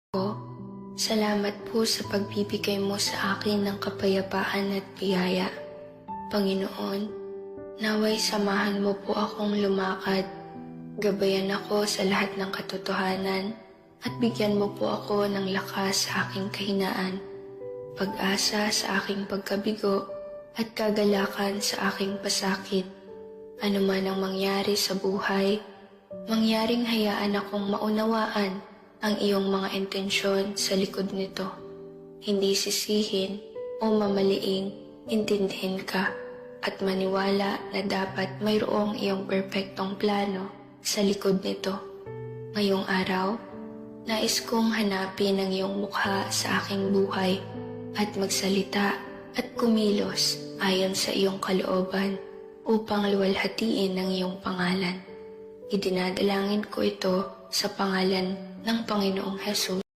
Po, salamat po sa pagbibigay mo sa akin ng kapayapaan at biyaya. Panginoon, naway samahan mo po akong lumakad, gabayan ako sa lahat ng katotohanan, at bigyan mo po ako ng lakas sa aking kahinaan, pag-asa sa aking pagkabigo, at kagalakan sa aking pasakit. Ano man ang mangyari sa buhay, mangyaring hayaan akong maunawaan ang iyong mga intensyon sa likod nito. Hindi sisihin o mamaliing intindihin ka at maniwala na dapat mayroong iyong perpektong plano sa likod nito. Ngayong araw, nais kong hanapin ang iyong mukha sa aking buhay at magsalita at kumilos ayon sa iyong kalooban upang luwalhatiin ang iyong pangalan. Idinadalangin ko ito sa pangalan ng Panginoong Hesus.